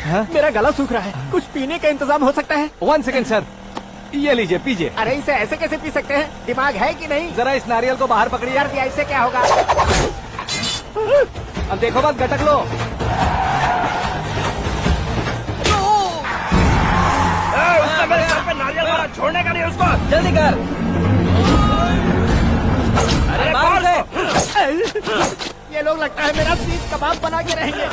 मेरा गला सूख रहा है, कुछ पीने का इंतजाम हो सकता है? 1 सेकंड सर, ये लीजिए पीजिए। अरे इसे ऐसे कैसे पी सकते हैं? दिमाग है कि नहीं? जरा इस नारियल को बाहर पकड़िए। यार दिया, इससे क्या होगा? अब देखो बस, गटक लो। उसने मेरे सर पे नारियल मारा, छोड़ने का नहीं उसको। जल्दी कर। अरे मार से। ये लोग लगता है मेरा सीख कबाब बना के रहेंगे।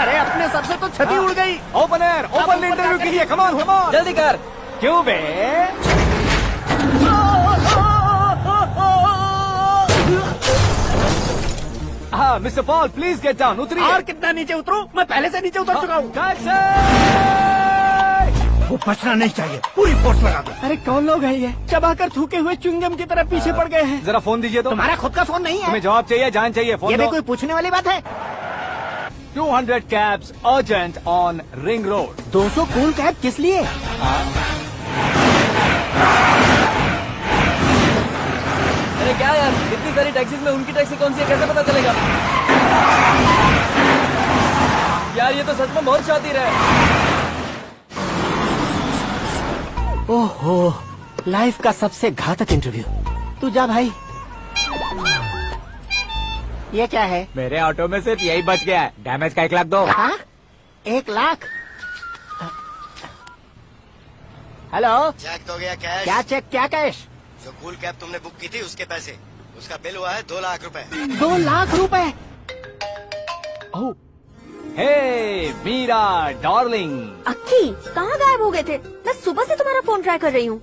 अरे अपने सर से तो छती उड़ गई। ओपनर, ओपन इंटरव्यू के लिए, कम ऑन कम ऑन, जल्दी कर। क्यों बे? हाँ mister Paul, please get down, उतरिए। और कितना नीचे उतरूं? मैं पहले से नीचे उतर चुका हूँ। वो बचना नहीं चाहिए, पूरी फोर्स लगा दो। अरे कौन लोग हैं ये? चबाकर थूके हुए च्युइंगम की तरह पीछे पड़ गए हैं। जरा फोन दीजिए तो। तुम्हारा खुद का फोन नहीं है? तुम्हें जवाब चाहिए, जान चाहिए, फोन ये दो। भी कोई पूछने वाली बात है? 200 cabs urgent on Ring Road. 200 cool cab किस लिए? अरे क्या यार, इतनी सारी टैक्सीज में उनकी टैक्सी कौन सी है, कैसे पता चलेगा? यार ये तो सच में बहुत शातिर है। ओहो, लाइफ का सबसे घातक इंटरव्यू। तू जा भाई। ये क्या है? मेरे ऑटो में सिर्फ यही बच गया है, डैमेज का 1 लाख दो। हाँ? 1 लाख? हेलो, चेक तो गया कैश। क्या चेक, क्या कैश? जो कूल कैब तुमने बुक की थी उसके पैसे, उसका बिल हुआ है 2 लाख रुपए। 2 लाख रुपए? ओह, हे मीरा डार्लिंग। अक्की, कहाँ गायब हो गए थे? मैं सुबह से तुम्हारा फोन ट्राई कर रही हूँ।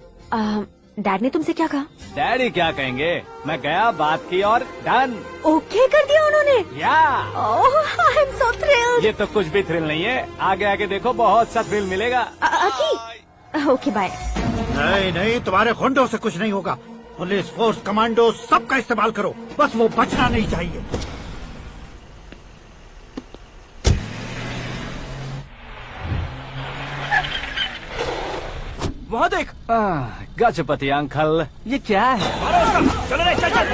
डैड ने तुमसे क्या कहा? डैडी क्या कहेंगे, मैं गया, बात की और डन। ओके कर दिया उन्होंने? या ओह, आई एम सो थ्रिल्ड। ये तो कुछ भी थ्रिल नहीं है, आगे आगे देखो बहुत सा थ्रिल मिलेगा। अक्की, ओके बाय। नहीं नहीं, तुम्हारे गुंडों से कुछ नहीं होगा। पुलिस फोर्स, कमांडो, सबका इस्तेमाल करो, बस वो बचना नहीं चाहिए। वहाँ देख। गजपति अंकल, ये क्या है? चलो रे, चल चल।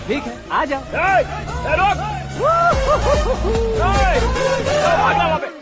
ठीक है, आ जाओ। वहाँ पे।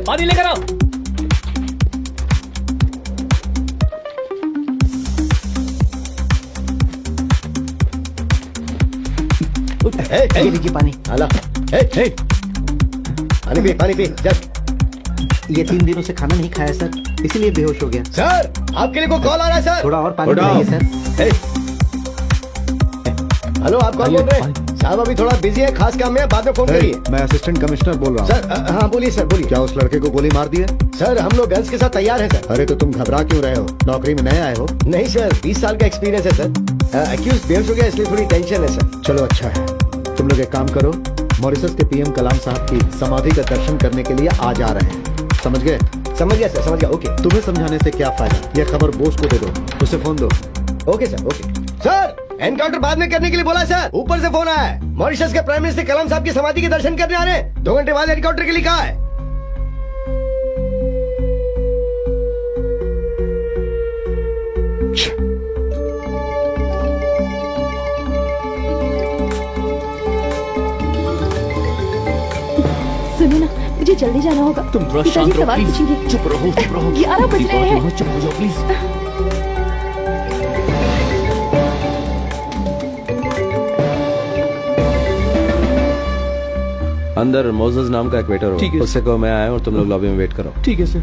पानी लेकर आओ। ये लीजिए पानी। हाला, पानी पी जस्ट। ये 3 दिनों से खाना नहीं खाया सर, इसीलिए बेहोश हो गया। सर, आपके लिए कोई कॉल आ रहा है सर। थोड़ा और पानी पिलाइए सर। हेलो, आप कौन बोल रहे हैं? साहब अभी थोड़ा बिजी है, खास काम में है, बाद में फोन करिए। मैं असिस्टेंट कमिश्नर बोल रहा हूँ। सर हाँ बोलिए सर, बोलिए। क्या उस लड़के को गोली मार दी है? सर हम लोग गन्स के साथ तैयार हैं सर। अरे तो तुम घबरा क्यों रहे हो? नौकरी में नए आए हो? नहीं सर, 20 साल का एक्सपीरियंस है सर। एक्यूज बेहोश हो गया इसलिए थोड़ी टेंशन है सर। चलो अच्छा है, तुम लोग एक काम करो, मॉरिशस के पीएम कलाम साहब की समाधि का दर्शन करने के लिए आज आ रहे हैं, समझ गए? समझ गया सर, समझ गया। ओके, तुम्हें समझाने से क्या फायदा, ये खबर बोस को दे दो, उसे फोन दो। Okay sir, okay sir. Encounter बाद में करने के लिए बोला है सर, ऊपर से फोन आया है। मॉरिशस के प्राइम मिनिस्टर कलाम साहब की समाधि के दर्शन करने आ रहे हैं, 2 घंटे बाद एनकाउंटर के लिए कहा है। सुनो ना, मुझे जल्दी जाना होगा। तुम थोड़ा शांत रहो प्लीज। चुप रहो, चुप रहो। 11 बज रहे हैं। चुप हो जाओ प्लीज। अंदर मोजेस नाम का एक वेटर ठीक है। हो, उससे कहो मैं आया और तुम लोग लॉबी में वेट करो। ठीक है सर।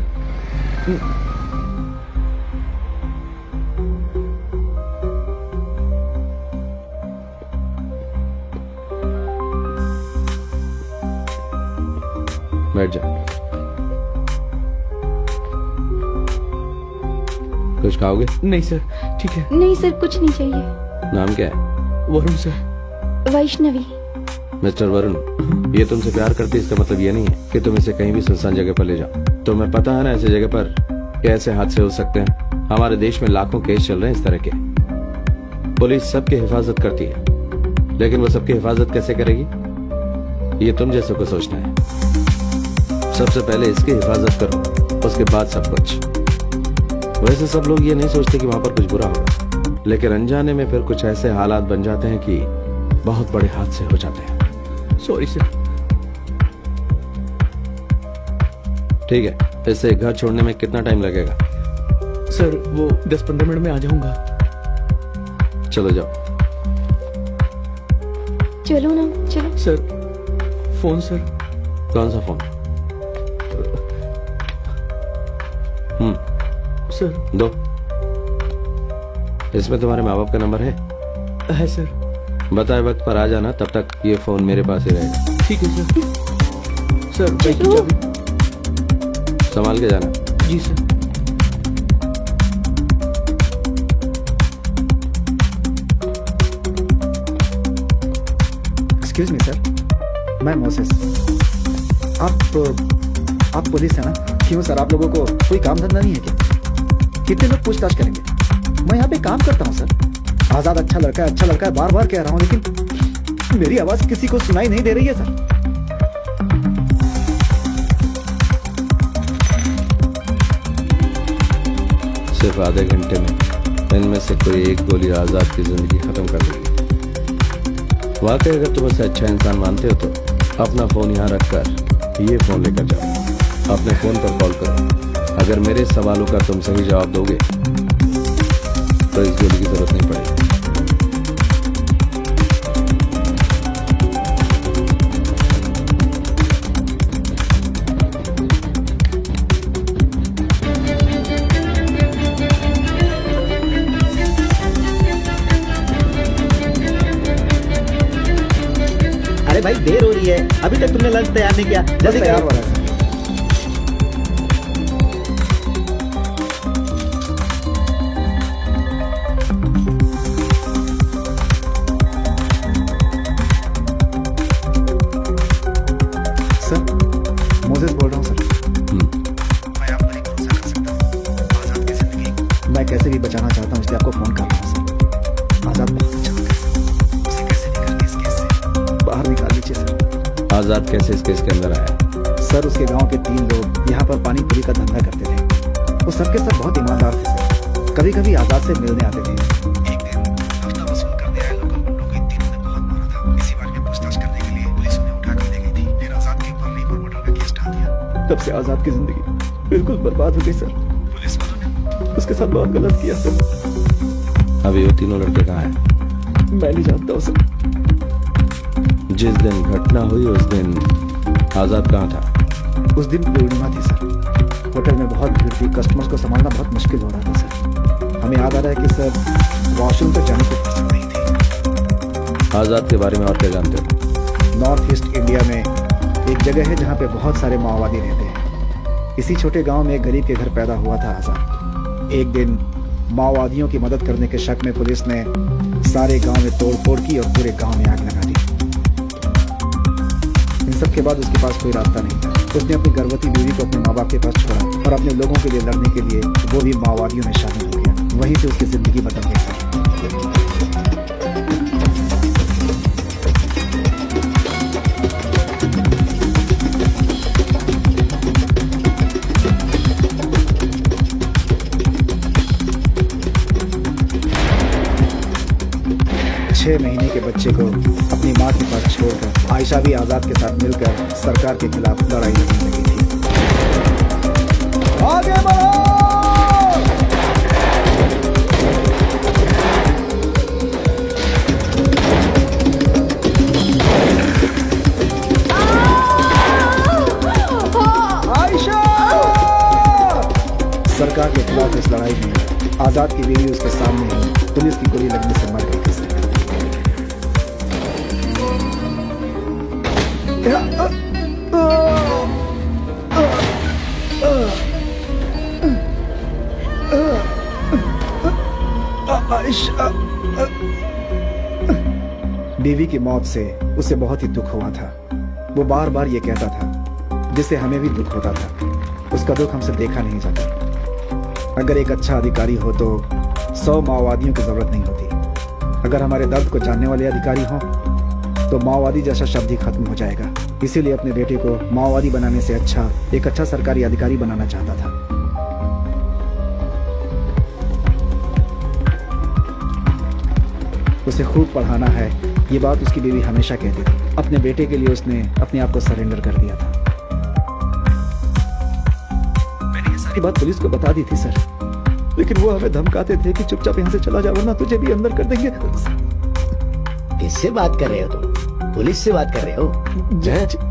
बैठ जा। कुछ खाओगे? नहीं सर, ठीक है। नहीं सर, कुछ नहीं चाहिए। नाम क्या है? वरुण सर। वैष्णवी। मिस्टर वरुण, ये तुमसे प्यार करती है इसका मतलब ये नहीं है कि तुम इसे कहीं भी सुनसान जगह पर ले जाओ। तुम्हें पता है ना ऐसी जगह पर कैसे हादसे हो सकते हैं। हमारे देश में लाखों केस चल रहे हैं इस तरह के। पुलिस सबकी हिफाजत करती है, लेकिन वो सबकी हिफाजत कैसे करेगी ये तुम जैसे को सोचना है। सबसे पहले इसकी हिफाजत करो, उसके बाद सब कुछ। वैसे सब लोग ये नहीं सोचते कि वहां पर कुछ बुरा होगा, लेकिन अनजाने में फिर कुछ ऐसे हालात बन जाते हैं कि बहुत बड़े हादसे हो जाते हैं। Sorry sir. ठीक है, इससे घर छोड़ने में कितना टाइम लगेगा? सर वो 10-15 मिनट में आ जाऊंगा। चलो जाओ। चलो ना, चलो। Sir phone sir. कौन सा फोन? सर दो। इसमें तुम्हारे माँ बाप का नंबर है सर। बताए वक्त पर आ जाना, तब तक ये फोन मेरे पास ही रहेगा। ठीक है सर। सर बाइक की चलो। चाबी। संभाल के जाना। जी सर। एक्सक्यूज मी सर, मैं मोसेस। आप पुलिस है ना? क्यों सर, आप लोगों को कोई काम धंधा नहीं है क्या? कितने लोग पूछताछ करेंगे? मैं यहाँ पे काम करता हूँ सर। आजाद अच्छा लड़का है, बार बार कह रहा हूँ, लेकिन मेरी आवाज किसी को सुनाई नहीं दे रही है सर। सिर्फ आधे घंटे में इनमें से कोई एक गोली आजाद की जिंदगी खत्म कर देगी। वाकई अगर तुम उसे अच्छा इंसान मानते हो तो अपना फोन यहाँ रखकर ये फोन लेकर जाओ, अपने फोन पर कॉल करो। अगर मेरे सवालों का तुम सही जवाब दोगे तो इस गोली की जरूरत नहीं पड़ेगी। अरे भाई देर हो रही है, अभी तक तुमने लंच तैयार नहीं किया। जल्दी तैयार करो। हो रहा है सर। सर, मोसेस बोल रहा हूँ सर। मैं आप पर एक भरोसा कर सकता हूँ। आजाद की जिंदगी मैं कैसे भी बचाना चाहता हूँ, इसलिए आपको फोन कर रहा हूँ सर। आजाद बहुत अच्छा लड़का है, उसे कैसे भी करके इस केस से बाहर निकाल लीजिए सर। आजाद कैसे इस केस के अंदर आया? सर, उसके गांव के 3 लोग यहाँ पर पानी पूरी का धंधा करते थे। वो सबके सब बहुत ईमानदार थे सर। कभी कभी आजाद से मिलने आते थे। एक दिन हफ्ता वसूल करने आए लोगों को इन तीनों ने बहुत मारा था। इसी बारे में पूछताछ करने के लिए पुलिस उन्हें उठा कर ले गई थी। फिर आजाद के ऊपर रेप और मर्डर का केस डाल दिया। तब से आजाद की जिंदगी बिल्कुल बर्बाद हो गई सर। पुलिस वालों ने उसके साथ बहुत गलत किया सर। अभी वो तीनों लड़के कहाँ हैं? मैं नहीं जानता हूँ सर। जिस दिन घटना हुई उस दिन आजाद कहाँ था? उस दिन पूर्णिमा थी सर। होटल में बहुत भीड़ थी, कस्टमर्स को संभालना बहुत मुश्किल हो रहा था सर। हमें याद आ रहा है कि सर वॉशरूम तक जाने की फुर्सत नहीं थी। आजाद के बारे में और क्या जानते हो? नॉर्थ ईस्ट इंडिया में एक जगह है जहाँ पे बहुत सारे माओवादी रहते हैं। इसी छोटे गांव में एक गरीब के घर पैदा हुआ था आजाद। एक दिन माओवादियों की मदद करने के शक में पुलिस ने सारे गांव में तोड़फोड़ की और पूरे गांव में आग लगा दी। इन सब के बाद उसके पास कोई रास्ता नहीं था। उसने अपनी गर्भवती बीवी को अपने माँ बाप के पास छोड़ा और अपने लोगों के लिए लड़ने के लिए वो भी माओवादियों में शामिल हो गया। वहीं से उसकी जिंदगी बदल गई सर। 6 महीने के बच्चे को अपनी माँ के पास छोड़कर आयशा भी आजाद के साथ मिलकर सरकार के खिलाफ लड़ाई लड़ने लगी थी। आगे बढ़ो! के खिलाफ इस लड़ाई में आजाद की बीवी उसके सामने ही पुलिस की गोली लगने से मर गई थी सर। बीवी की मौत से उसे बहुत ही दुख हुआ था। वो बार बार ये कहता था, जिससे हमें भी दुख होता था। उसका दुख हमसे देखा नहीं जाता। अगर एक अच्छा अधिकारी हो तो 100 माओवादियों की जरूरत नहीं होती। अगर हमारे दर्द को जानने वाले अधिकारी हों तो माओवादी जैसा शब्द ही खत्म हो जाएगा। इसीलिए अपने बेटे को माओवादी बनाने से अच्छा एक अच्छा सरकारी अधिकारी बनाना चाहता था। उसे खूब पढ़ाना है, ये बात उसकी बीवी हमेशा कहती थी। अपने बेटे के लिए उसने अपने आप को सरेंडर कर दिया था। मैंने ये सारी बात पुलिस को बता दी थी सर, लेकिन वो हमें धमकाते थे कि चुपचाप यहाँ से चला जा वरना तुझे भी अंदर कर देंगे। किससे बात कर रहे हो तुम? पुलिस से बात कर रहे हो?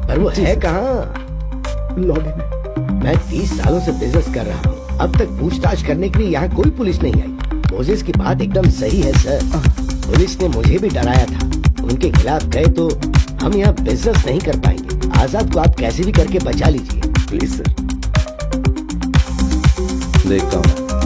पर वो है कहाँ? लॉबी में। मैं 30 सालों से बिजनेस कर रहा हूँ, अब तक पूछताछ करने के लिए यहाँ कोई पुलिस नहीं आई। मोजेस की बात एकदम सही है सर। पुलिस ने मुझे भी डराया था, उनके खिलाफ गए तो हम यहाँ बिजनेस नहीं कर पाएंगे। आजाद को आप कैसे भी करके बचा लीजिए प्लीज सर। देखता हूँ।